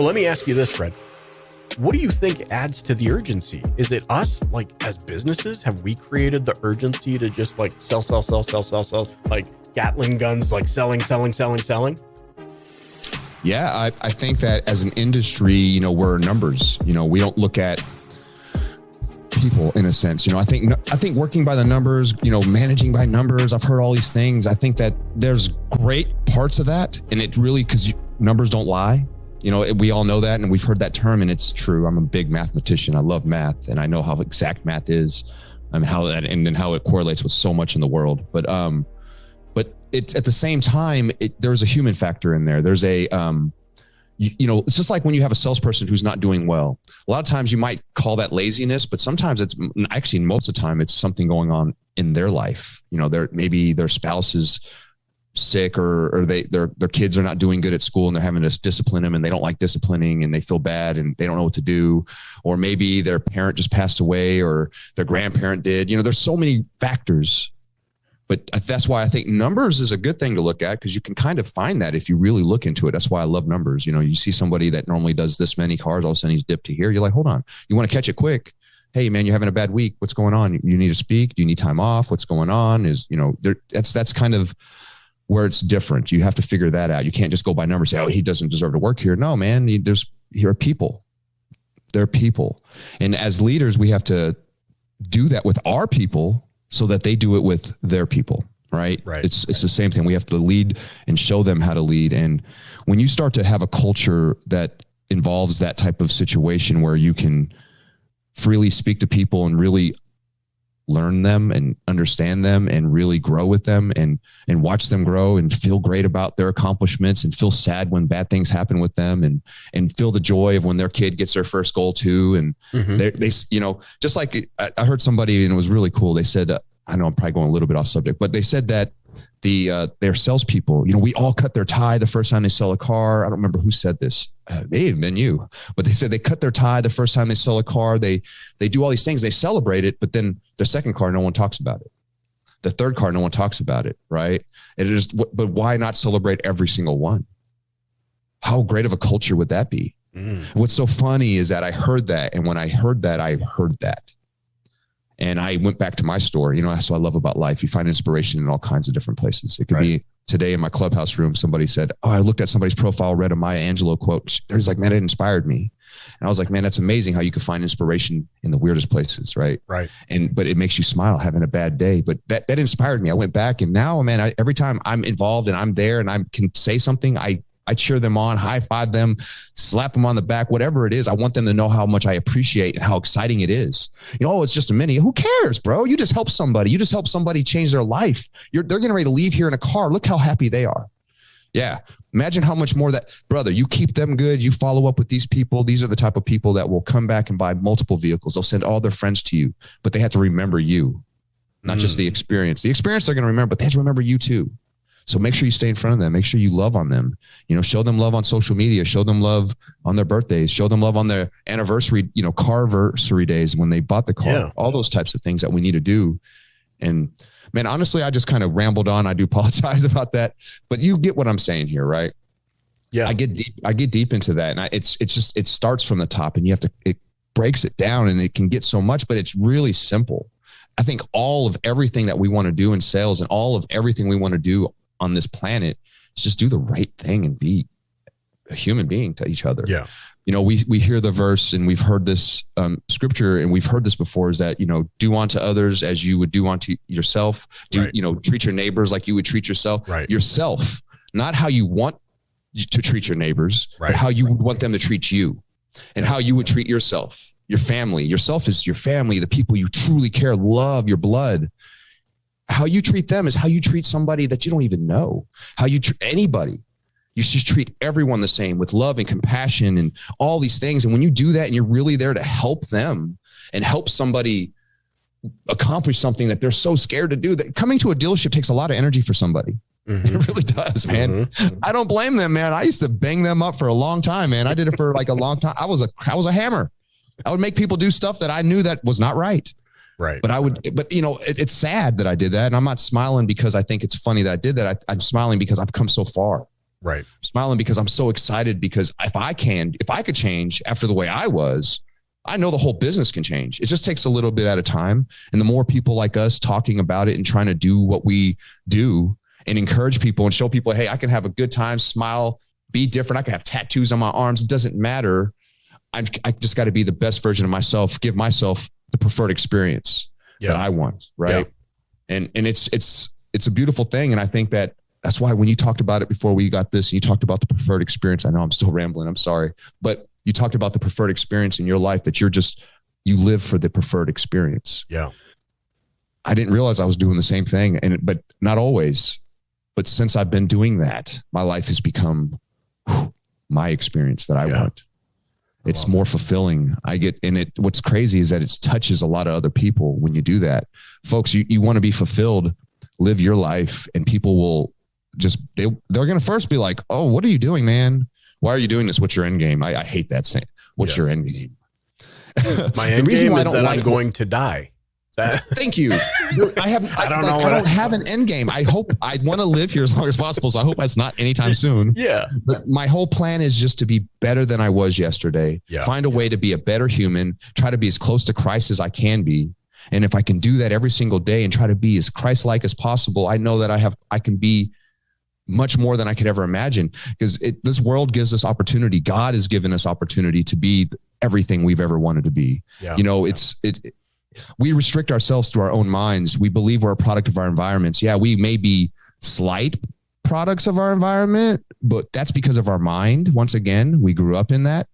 So let me ask you this, Fred. What do you think adds to the urgency? Is it us, like as businesses? Have we created the urgency to just like sell, like Gatling guns, like selling? Yeah, I think that as an industry, we're numbers. We don't look at people in a sense. I think working by the numbers, managing by numbers. I've heard all these things. I think that there's great parts of that, and it really because numbers don't lie. We all know that, and we've heard that term, and it's true. I'm a big mathematician. I love math, and I know how exact math is, and how it correlates with so much in the world. But it's at the same time, there's a human factor in there. There's a, it's just like when you have a salesperson who's not doing well. A lot of times you might call that laziness, but sometimes it's actually most of the time it's something going on in their life. Maybe their spouse is sick or their kids are not doing good at school and they're having to discipline them and they don't like disciplining and they feel bad and they don't know what to do. Or maybe their parent just passed away or their grandparent did. There's so many factors, but that's why I think numbers is a good thing to look at, because you can kind of find that if you really look into it. That's why I love numbers. You see somebody that normally does this many cars, all of a sudden he's dipped to here. You're like, hold on, you want to catch it quick. Hey man, you're having a bad week. What's going on? You need to speak. Do you need time off? What's going on? That's kind of where it's different. You have to figure that out. You can't just go by numbers and say, oh, he doesn't deserve to work here. No, man, here are people. They're people. And as leaders, we have to do that with our people so that they do it with their people, right? It's the same thing. We have to lead and show them how to lead. And when you start to have a culture that involves that type of situation where you can freely speak to people and really learn them and understand them and really grow with them and watch them grow and feel great about their accomplishments and feel sad when bad things happen with them and feel the joy of when their kid gets their first goal too. And they just like I heard somebody, and it was really cool. They said, I know I'm probably going a little bit off subject, but they said that their salespeople, we all cut their tie the first time they sell a car. I don't remember who said this. May have been you, but they said they cut their tie the first time they sell a car. They do all these things. They celebrate it, but then the second car, no one talks about it. The third car, no one talks about it. Right. But why not celebrate every single one? How great of a culture would that be? What's so funny is that I heard that. And when I heard that. And I went back to my story. That's what I love about life. You find inspiration in all kinds of different places. It could be today in my clubhouse room, somebody said, oh, I looked at somebody's profile, read a Maya Angelou quote. There's like, man, it inspired me. And I was like, man, that's amazing how you can find inspiration in the weirdest places. Right. But it makes you smile having a bad day. But that inspired me. I went back and now, man, every time I'm involved and I'm there and I can say something, I cheer them on, high five them, slap them on the back, whatever it is. I want them to know how much I appreciate and how exciting it is. It's just a mini. Who cares, bro? You just help somebody. You just help somebody change their life. They're getting ready to leave here in a car. Look how happy they are. Yeah. Imagine how much more that, brother, you keep them good. You follow up with these people. These are the type of people that will come back and buy multiple vehicles. They'll send all their friends to you, but they have to remember you, not just the experience. The experience they're going to remember, but they have to remember you too. So make sure you stay in front of them. Make sure you love on them. Show them love on social media. Show them love on their birthdays. Show them love on their anniversary, carversary days when they bought the car. Yeah. All those types of things that we need to do. And man, honestly, I just kind of rambled on. I do apologize about that, but you get what I'm saying here, right? Yeah, I get deep into that, and it starts from the top, and it breaks it down, and it can get so much, but it's really simple. I think all of everything that we want to do in sales and all of everything we want to do on this planet is just do the right thing and be a human being to each other. Yeah. We hear the verse and we've heard this scripture and we've heard this before is that, do unto others as you would do unto yourself. Treat your neighbors like you would treat yourself. Yourself, not how you want to treat your neighbors, but how you would want them to treat you and how you would treat yourself, your family. Yourself is your family, the people you truly care, love, your blood. How you treat them is how you treat somebody that you don't even know. How you treat anybody. You should treat everyone the same with love and compassion and all these things. And when you do that and you're really there to help them and help somebody accomplish something that they're so scared to do, that coming to a dealership takes a lot of energy for somebody. Mm-hmm. It really does, man. Mm-hmm. I don't blame them, man. I used to bang them up for a long time, man. I did it for like a long time. I was a hammer. I would make people do stuff that I knew that was not right. Right. But it's sad that I did that. And I'm not smiling because I think it's funny that I did that. I'm smiling because I've come so far. Right. I'm smiling because I'm so excited, because if I could change after the way I was, I know the whole business can change. It just takes a little bit at a time. And the more people like us talking about it and trying to do what we do and encourage people and show people, hey, I can have a good time, smile, be different. I can have tattoos on my arms. It doesn't matter. I just got to be the best version of myself, give myself the preferred experience that I want. Right. Yeah. And it's a beautiful thing. And I think that's why when you talked about it before we got this, and you talked about the preferred experience, I know I'm still rambling, I'm sorry, but you talked about the preferred experience in your life, that you live for the preferred experience. Yeah. I didn't realize I was doing the same thing, but not always. But since I've been doing that, my life has become my experience that I want. It's more fulfilling. What's crazy is that it touches a lot of other people when you do that. Folks, you want to be fulfilled, live your life, and people will they're going to first be like, oh, what are you doing, man? Why are you doing this? What's your end game? I hate that saying. What's your end game? My end game is that I'm going to die. Thank you. I don't have an end game. I want to live here as long as possible. So I hope that's not anytime soon. Yeah. But my whole plan is just to be better than I was yesterday. Yeah. Find a way to be a better human, try to be as close to Christ as I can be. And if I can do that every single day and try to be as Christ-like as possible, I know that I can be much more than I could ever imagine, because this world gives us opportunity. God has given us opportunity to be everything we've ever wanted to be. Yeah. We restrict ourselves to our own minds. We believe we're a product of our environments. Yeah, we may be slight products of our environment, but that's because of our mind. Once again, we grew up in that.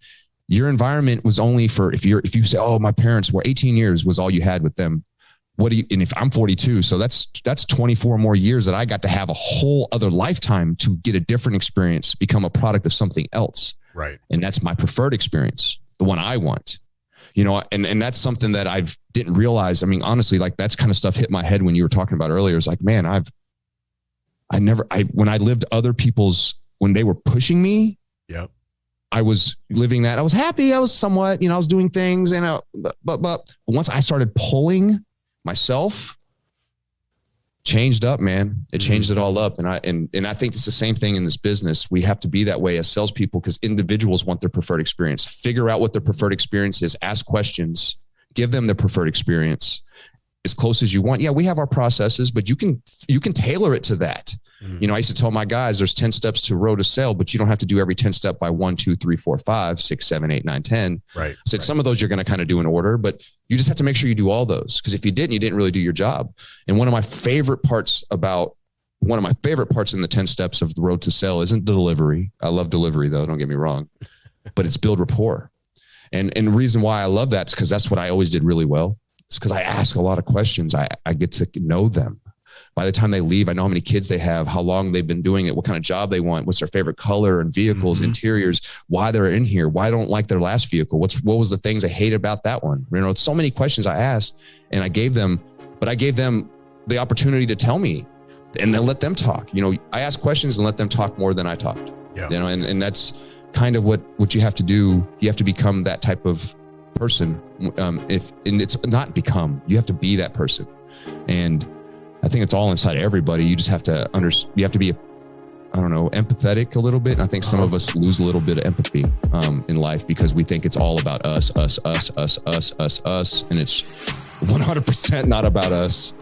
Your environment was only for, if you say, oh, my parents were 18 years was all you had with them. And if I'm 42, so that's 24 more years that I got to have a whole other lifetime to get a different experience, become a product of something else. Right. And that's my preferred experience, the one I want, and that's something that I didn't realize. I mean, honestly, like that's kind of stuff hit my head when you were talking about earlier. It's like, man, when I lived other people's, when they were pushing me, yep, I was living that. I was happy. I was somewhat, I was doing things, but once I started pulling myself, changed up, man. It changed it all up. And I think it's the same thing in this business. We have to be that way as salespeople, because individuals want their preferred experience. Figure out what their preferred experience is, ask questions, give them their preferred experience as close as you want. Yeah, we have our processes, but you can tailor it to that. I used to tell my guys, there's 10 steps to road to sale, but you don't have to do every 10 step by 1, 2, 3, 4, 5, 6, 7, 8, 9, 10. Right. So some of those you're going to kind of do in order, but you just have to make sure you do all those. Because if you didn't really do your job. And one of my favorite parts in the 10 steps of the road to sale isn't delivery. I love delivery though, don't get me wrong, but it's build rapport. And the reason why I love that is because that's what I always did really well. It's because I ask a lot of questions. I get to know them. By the time they leave, I know how many kids they have, how long they've been doing it, what kind of job they want, what's their favorite color and vehicles, interiors, why they're in here, why they don't like their last vehicle, what was the things they hate about that one. So many questions I asked, and I gave them the opportunity to tell me, and then let them talk. I asked questions and let them talk more than I talked. Yeah. And that's kind of what you have to do. You have to become that type of person. It's not become, you have to be that person. And I think it's all inside everybody. You just have to you have to be, empathetic a little bit. And I think some of us lose a little bit of empathy in life because we think it's all about us. And it's 100% not about us.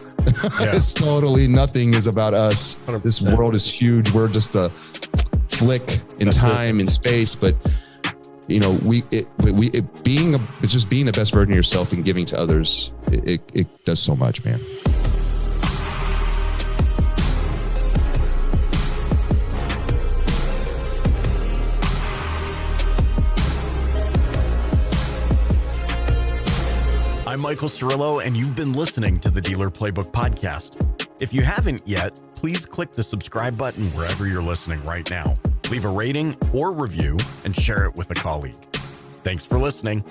Yeah. It's totally nothing is about us. 100%. This world is huge. We're just a flick in time and space, but it's just being the best version of yourself and giving to others. It does so much, man. I'm Michael Cirillo, and you've been listening to the Dealer Playbook Podcast. If you haven't yet, please click the subscribe button wherever you're listening right now. Leave a rating or review and share it with a colleague. Thanks for listening.